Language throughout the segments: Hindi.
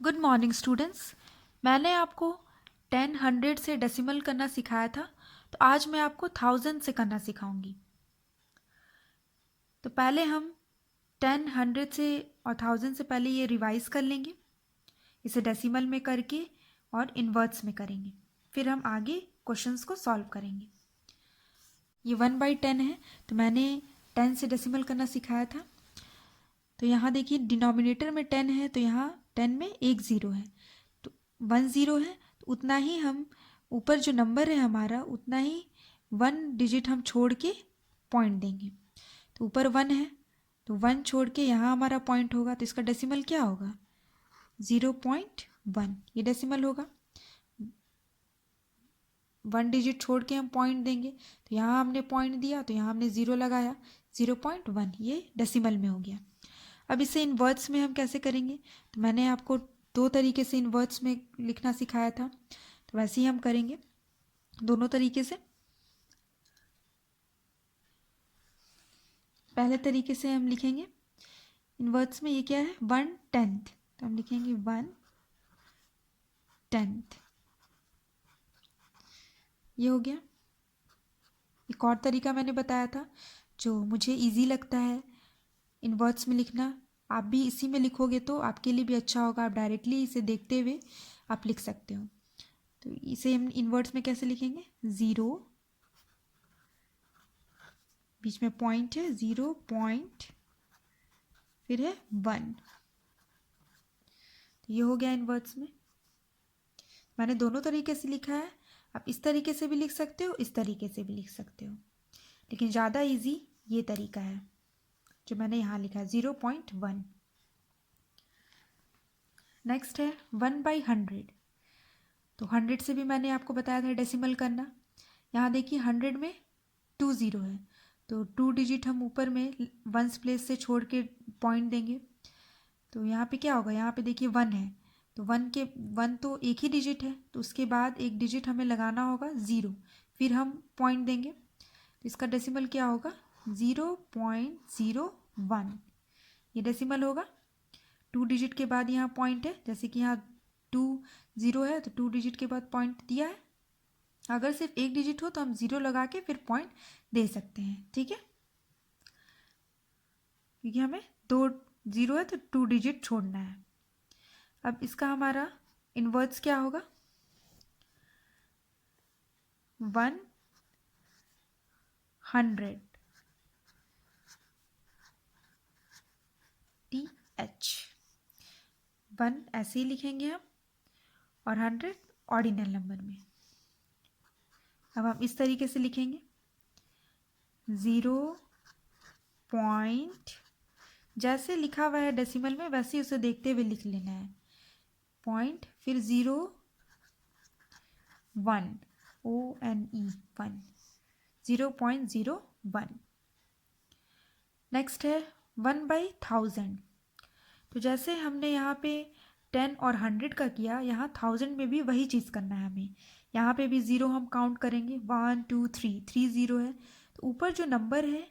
Good morning students. मैंने आपको 10 100 से डेसिमल करना सिखाया था, तो आज मैं आपको 1000 से करना सिखाऊंगी। तो पहले हम 10 100 से और 1000 से पहले ये रिवाइज कर लेंगे, इसे डेसिमल में करके और इनवर्ट्स में करेंगे। फिर हम आगे क्वेश्चंस को सॉल्व करेंगे। ये 1/10 है, तो मैंने 10 से डेसिमल करना सिखाया था। तो यहाँ देखिए डिनोमिनेटर में 10 है, तो यहाँ 10 में एक ज़ीरो है, तो 1 ज़ीरो है, तो उतना ही हम ऊपर जो नंबर है हमारा उतना ही 1 डिजिट हम छोड़ के पॉइंट देंगे। तो ऊपर 1 है, तो 1 छोड़ के यहाँ हमारा पॉइंट होगा, तो इसका डेसिमल क्या होगा 0.1। ये डेसिमल होगा। 1 डिजिट छोड़ के हम पॉइंट देंगे, तो यहाँ हमने पॉइंट दिया, तो यहाँ हमने ज़ीरो लगाया, 0.1, ये डेसिमल में हो गया। अब इसे इनवर्ट्स में हम कैसे करेंगे, तो मैंने आपको दो तरीके से इनवर्ट्स में लिखना सिखाया था, तो वैसे ही हम करेंगे दोनों तरीके से। पहले तरीके से हम लिखेंगे इनवर्ट्स में, ये क्या है 1/10, तो हम लिखेंगे 1/10, ये हो गया। एक और तरीका मैंने बताया था जो मुझे इजी लगता है इनवर्ट्स में लिखना, आप भी इसी में लिखोगे तो आपके लिए भी अच्छा होगा। आप डायरेक्टली इसे देखते हुए आप लिख सकते हो। तो इसे हम इनवर्ट्स में कैसे लिखेंगे, 0, बीच में पॉइंट है 0 पॉइंट, फिर है 1, तो ये हो गया इनवर्ट्स में। मैंने दोनों तरीके से लिखा है, आप इस तरीके से भी लिख सकते हो, इस तरीके से भी लिख सकते हो, लेकिन ज़्यादा इजी ये तरीका है जो मैंने यहाँ लिखा है 0.1। नेक्स्ट है 1/100, तो 100 से भी मैंने आपको बताया था डेसिमल करना। यहाँ देखिए 100 में 2 ज़ीरो है, तो 2 डिजिट हम ऊपर में 1s प्लेस से छोड़ के पॉइंट देंगे, तो यहाँ पे क्या होगा, यहाँ पे देखिए 1 है, तो 1 तो एक ही डिजिट है, तो उसके बाद एक डिजिट हमें लगाना होगा 0, फिर हम पॉइंट देंगे, तो इसका डेसिमल क्या होगा 0.01, ये डेसिमल होगा। 2 डिजिट के बाद यहाँ पॉइंट है, जैसे कि यहाँ 2 ज़ीरो है, तो 2 डिजिट के बाद पॉइंट दिया है। अगर सिर्फ एक डिजिट हो तो हम 0 लगा के फिर पॉइंट दे सकते हैं, ठीक है, क्योंकि हमें 2 ज़ीरो है तो 2 डिजिट छोड़ना है। अब इसका हमारा इनवर्ट्स क्या होगा 100 TH, 1 ऐसे ही लिखेंगे हम और 100 ऑर्डिनल नंबर में। अब हम इस तरीके से लिखेंगे 0 पॉइंट, जैसे लिखा हुआ है डेसिमल में वैसे ही उसे देखते हुए लिख लेना है, पॉइंट फिर 0.1 ONE 1, 0.01। नेक्स्ट है 1/1000, तो जैसे हमने यहाँ पे 10 और 100 का किया, यहाँ 1000 में भी वही चीज़ करना है हमें। यहाँ पे भी 0 हम काउंट करेंगे, 1 2 3, 3 ज़ीरो है, तो ऊपर जो नंबर है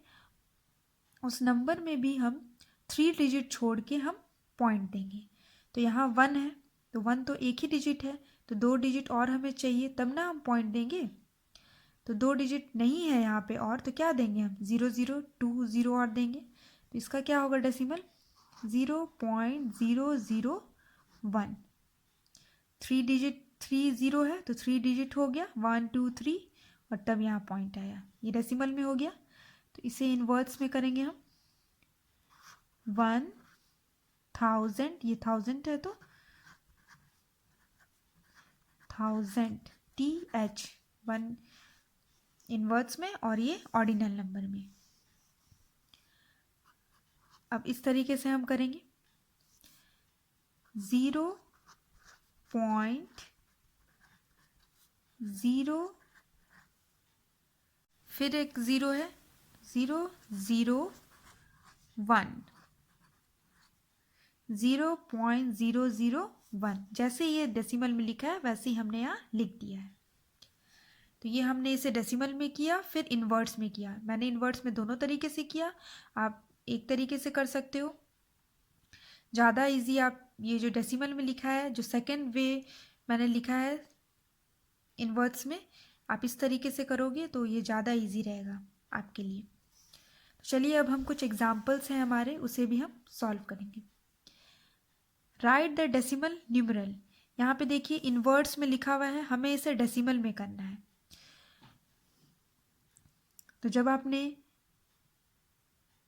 उस नंबर में भी हम 3 डिजिट छोड़ के हम पॉइंट देंगे। तो यहाँ 1 है, तो 1 तो एक ही डिजिट है, तो 2 डिजिट और हमें चाहिए तब ना हम पॉइंट देंगे, तो 2 डिजिट नहीं है यहाँ पे और, तो क्या देंगे हम 0 0 2 0 और देंगे, तो इसका क्या होगा डेसिमल 0.001। 3 डिजिट 3 ज़ीरो है, तो 3 डिजिट हो गया 1 2 3, और तब यहाँ पॉइंट आया, ये डेसिमल में हो गया। तो इसे इनवर्ट्स में करेंगे हम 1000, ये 1000 है तो 1000 TH, 1 इनवर्ट्स में और ये ऑर्डिनल नंबर में। अब इस तरीके से हम करेंगे 0.0, फिर एक 0 है 0.001, 0.001, जैसे ये डेसिमल में लिखा है वैसे ही हमने यहाँ लिख दिया है। तो ये हमने इसे डेसिमल में किया, फिर इनवर्ट्स में किया। मैंने इनवर्ट्स में दोनों तरीके से किया, आप एक तरीके से कर सकते हो। ज़्यादा इजी आप ये जो डेसिमल में लिखा है, जो सेकेंड वे मैंने लिखा है इनवर्ट्स में, आप इस तरीके से करोगे तो ये ज़्यादा इजी रहेगा आपके लिए। चलिए अब हम कुछ एग्जाम्पल्स हैं हमारे, उसे भी हम सॉल्व करेंगे। Right the decimal numeral. यहाँ पे देखिए इनवर्ट्स में लिखा हुआ है, हमें इसे डेसिमल में करना है। तो जब आपने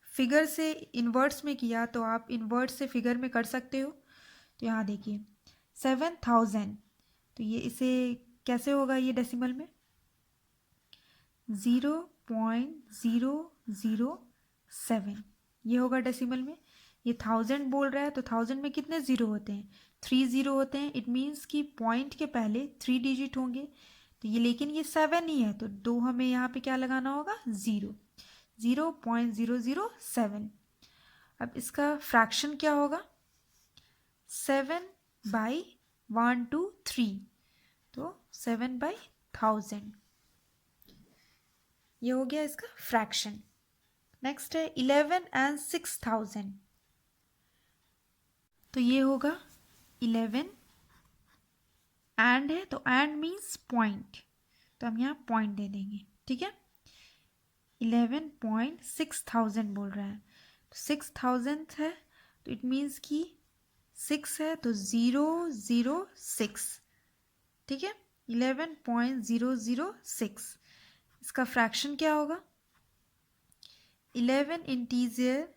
फिगर से इनवर्ट्स में किया तो आप इनवर्ट्स से फिगर में कर सकते हो। तो यहाँ देखिए 7000, तो ये इसे कैसे होगा ये डेसिमल में? 0.007 ये होगा डेसिमल में। ये 1000 बोल रहा है तो 1000 में कितने ज़ीरो होते हैं? 3 ज़ीरो होते हैं। इट मीन्स कि पॉइंट के पहले 3 डिजिट होंगे। तो ये लेकिन ये 7 ही है तो 2 हमें यहाँ पे क्या लगाना होगा? 0.007। अब इसका फ्रैक्शन क्या होगा? 7/123, तो 7/1000 ये हो गया इसका फ्रैक्शन। नेक्स्ट है 11 and 6000, तो ये होगा 11 एंड है तो एंड मीन्स पॉइंट, तो हम यहाँ पॉइंट दे देंगे। ठीक है, 11.6000 बोल रहा है तो 6000 है तो इट मीन्स कि 6 है तो 006। ठीक है, 11.006। इसका फ्रैक्शन क्या होगा? 11 इंटीजर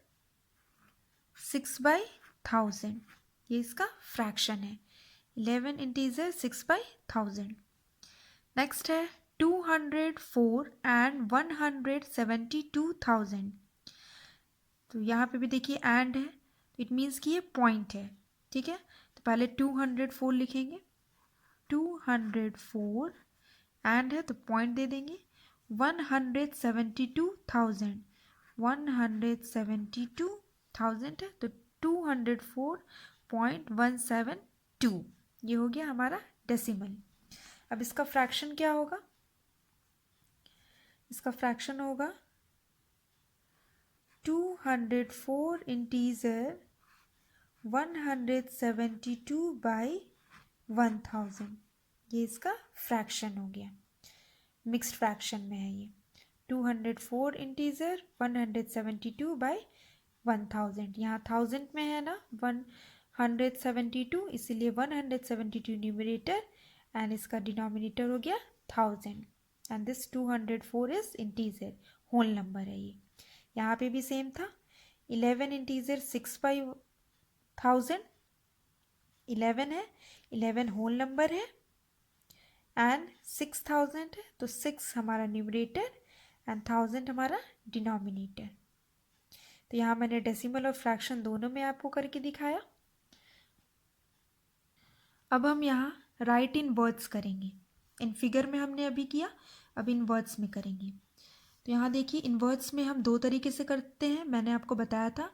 6/1000, ये इसका फ्रैक्शन है। 11 इंटीजर 6/1000। नेक्स्ट है 204 and 172,000, तो यहाँ पे भी देखिए एंड है तो इट मीन्स कि ये पॉइंट है। ठीक है, तो पहले 204 लिखेंगे, 204 एंड है तो पॉइंट दे देंगे। 172,000, 172,000 है तो 204.172 ये हो गया हमारा डेसिमल। अब इसका फ्रैक्शन क्या होगा? इसका फ्रैक्शन होगा 204 इंटीजर 172/1000, ये इसका फ्रैक्शन हो गया। मिक्स्ड फ्रैक्शन में है ये। 204 इंटीजर 172/1000, यहाँ 1000 में है ना 172, इसीलिए 172 न्यूमरेटर एंड इसका डिनोमिनेटर हो गया 1000 and this 204 is integer, whole number है ये। यहाँ पे भी सेम था, 11 इंटीजर 6/1000, 11 है, 11 होल नंबर है एंड 6000 है तो 6 हमारा न्यूमरेटर एंड 1000 हमारा डिनोमिनेटर। तो यहाँ मैंने डेसिमल और फ्रैक्शन दोनों में आपको करके दिखाया। अब हम यहाँ राइट इन वर्ड्स करेंगे। इन फिगर में हमने अभी किया, अब इन वर्ड्स में करेंगे। तो यहाँ देखिए इन वर्ड्स में हम दो तरीके से करते हैं, मैंने आपको बताया था।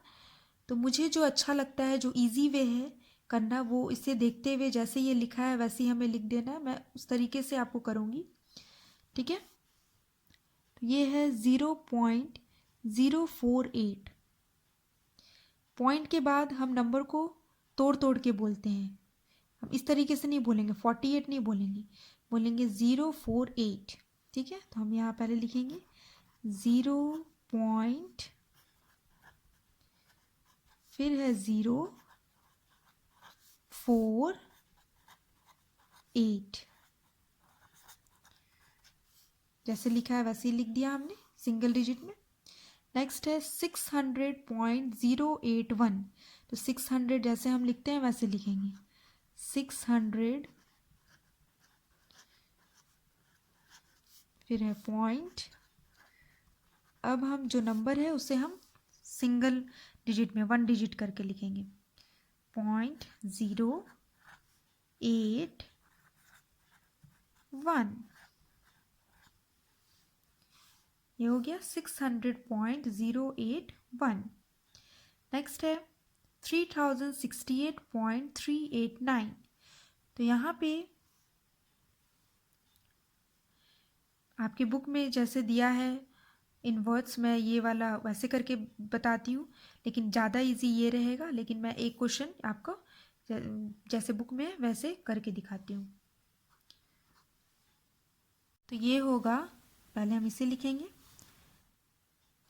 तो मुझे जो अच्छा लगता है, जो इजी वे है करना, वो इसे देखते हुए जैसे ये लिखा है वैसे ही हमें लिख देना है। मैं उस तरीके से आपको करूँगी। ठीक है, तो ये है 0.048। पॉइंट के बाद हम नंबर को तोड़ तोड़ के बोलते हैं। हम इस तरीके से नहीं बोलेंगे, 48 नहीं बोलेंगे, बोलेंगे 048। ठीक है, तो हम यहाँ पहले लिखेंगे 0. फिर है 048, जैसे लिखा है वैसे ही लिख दिया हमने सिंगल डिजिट में। नेक्स्ट है 600.081, तो 600 जैसे हम लिखते हैं वैसे लिखेंगे 600। फिर है पॉइंट। अब हम जो नंबर है उसे हम सिंगल डिजिट में 1 डिजिट करके लिखेंगे 0.081, ये हो गया 600.081। नेक्स्ट है 3068.389, तो यहाँ पे आपकी बुक में जैसे दिया है इन्वर्ट्स मैं ये वाला वैसे करके बताती हूँ, लेकिन ज़्यादा इजी ये रहेगा। लेकिन मैं एक क्वेश्चन आपको जैसे बुक में वैसे करके दिखाती हूँ। तो ये होगा, पहले हम इसे लिखेंगे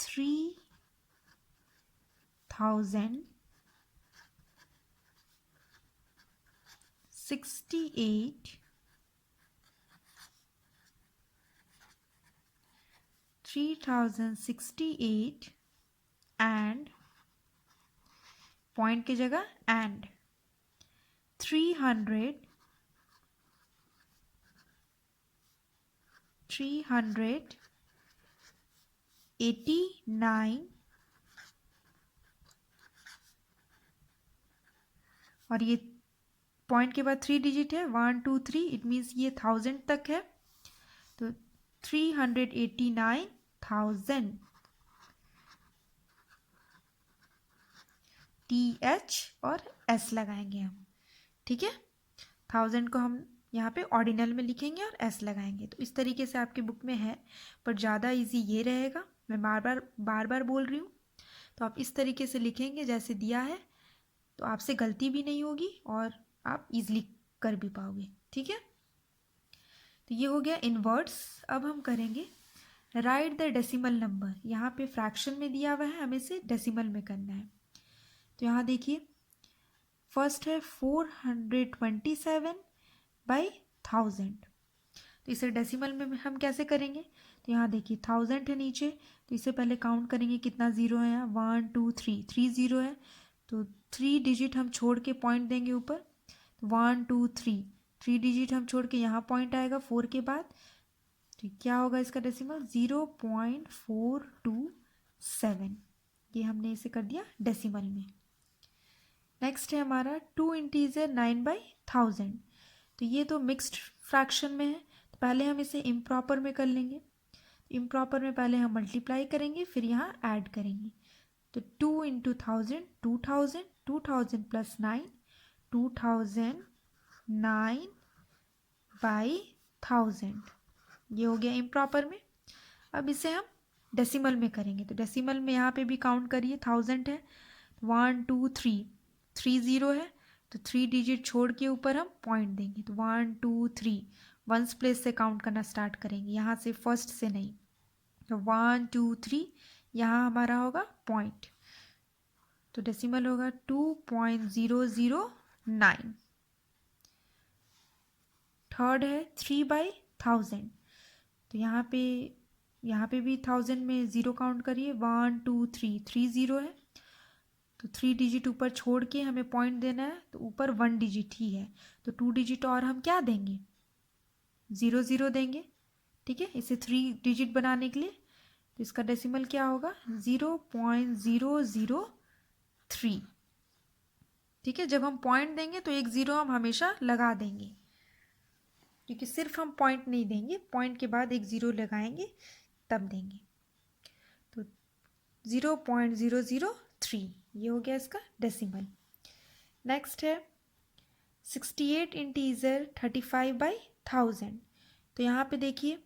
3068 3068 एंड पॉइंट की जगह एंड 389 और ये पॉइंट के बाद 3 डिजिट है, 1 2 3, इट मीन्स ये 1000 तक है। तो 389,000 TH और S लगाएंगे हम, ठीक है। 1000 को हम यहाँ पे ऑर्डिनल में लिखेंगे और S लगाएंगे। तो इस तरीके से आपकी बुक में है, पर ज़्यादा इजी ये रहेगा। मैं बार बार बोल रही हूँ, तो आप इस तरीके से लिखेंगे जैसे दिया है, तो आपसे गलती भी नहीं होगी और आप इजीली कर भी पाओगे, ठीक है। तो ये हो गया इनवर्ट्स। अब हम करेंगे राइट द डेसिमल नंबर। यहाँ पे फ्रैक्शन में दिया हुआ है, हमें इसे डेसिमल में करना है। तो यहाँ देखिए, फर्स्ट है 427/1000। तो इसे डेसिमल में हम कैसे करेंगे? तो यहाँ देखिए 1000 है नीचे, तो इसे पहले काउंट करेंगे कितना ज़ीरो है। यहाँ 1 2 3, 3 ज़ीरो है, तो 3 डिजिट हम छोड़ के पॉइंट देंगे ऊपर। 1 2 3, 3 डिजिट हम छोड़ के यहाँ पॉइंट आएगा 4 के बाद। तो क्या होगा इसका डेसिमल? 0.427। ये हमने इसे कर दिया डेसिमल में। नेक्स्ट है हमारा 2 इंटीजर 9/1000। तो ये तो मिक्स्ड फ्रैक्शन में है, तो पहले हम इसे इम्प्रॉपर में कर लेंगे। इम्प्रॉपर में पहले हम मल्टीप्लाई करेंगे, फिर यहाँ ऐड करेंगे। तो 2 इंटू 1000, 2000, 2000 प्लस 9, 2009/1000। ये हो गया इम्प्रॉपर में। अब इसे हम डेसिमल में करेंगे। तो डेसिमल में यहाँ पे भी काउंट करिए, 1000 है, 1 2 3, 3 ज़ीरो है, तो 3 डिजिट छोड़ के ऊपर हम पॉइंट देंगे। तो 1 2 3, वंस प्लेस से काउंट करना स्टार्ट करेंगे, यहाँ से फर्स्ट से नहीं। तो 1 2 3, यहाँ हमारा होगा पॉइंट, तो डेसिमल होगा 2.009। थर्ड है 3/1000। तो यहाँ पे भी 1000 में ज़ीरो काउंट करिए, 1 2 3, 3 ज़ीरो है, तो 3 डिजिट ऊपर छोड़ के हमें पॉइंट देना है। तो ऊपर 1 डिजिट ही है, तो 2 डिजिट और हम क्या देंगे? 0 0 देंगे, ठीक है, इसे 3 डिजिट बनाने के लिए। तो इसका डेसिमल क्या होगा? 0.003, ठीक है। जब हम पॉइंट देंगे तो एक ज़ीरो हम हमेशा लगा देंगे, क्योंकि सिर्फ हम पॉइंट नहीं देंगे, पॉइंट के बाद एक ज़ीरो लगाएंगे तब देंगे। तो 0.003, ये हो गया इसका डेसिमल। नेक्स्ट है 68 इंटीजर 35/1000। तो यहाँ पे देखिए,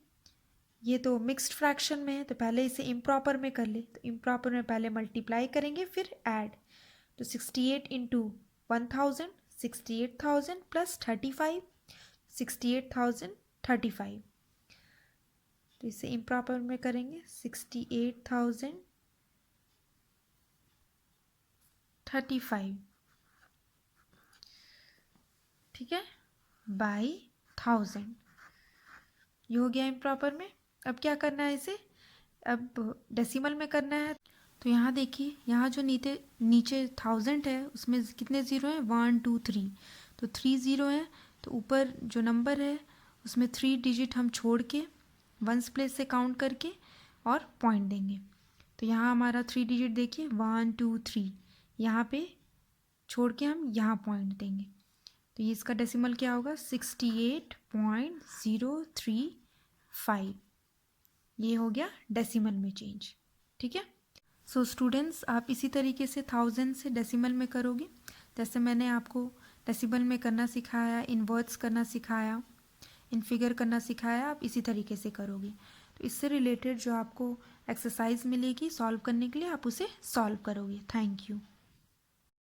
ये तो मिक्स्ड फ्रैक्शन में है, तो पहले इसे इम्प्रॉपर में कर ले। तो इम्प्रॉपर में पहले मल्टीप्लाई करेंगे, फिर ऐड। तो 68 इंटू 1000, 68,000 प्लस 35, 68,035। तो इसे इम्प्रॉपर में करेंगे, 68,035, ठीक है, बाई 1000। ये हो गया इम्प्रॉपर में। अब क्या करना है इसे? अब डेसिमल में करना है। तो यहाँ देखिए, यहाँ जो नीचे 1000 है उसमें कितने ज़ीरो हैं? 1 2 3, तो 3 ज़ीरो है, तो ऊपर जो नंबर है उसमें 3 डिजिट हम छोड़ के वंस प्लेस से काउंट करके और पॉइंट देंगे। तो यहाँ हमारा 3 डिजिट देखिए, 1 2 3, यहाँ पे छोड़ के हम यहाँ पॉइंट देंगे। तो ये इसका डेसिमल क्या होगा? 68.035। ये हो गया डेसिमल में चेंज, ठीक है। सो स्टूडेंट्स, आप इसी तरीके से 1000 से डेसिमल में करोगे, जैसे मैंने आपको डेसिमल में करना सिखाया, इन्वर्ट्स करना सिखाया, इनफिगर करना सिखाया, आप इसी तरीके से करोगे। तो तो इससे रिलेटेड जो आपको एक्सरसाइज मिलेगी सॉल्व करने के लिए, आप उसे सॉल्व करोगे। Thank you.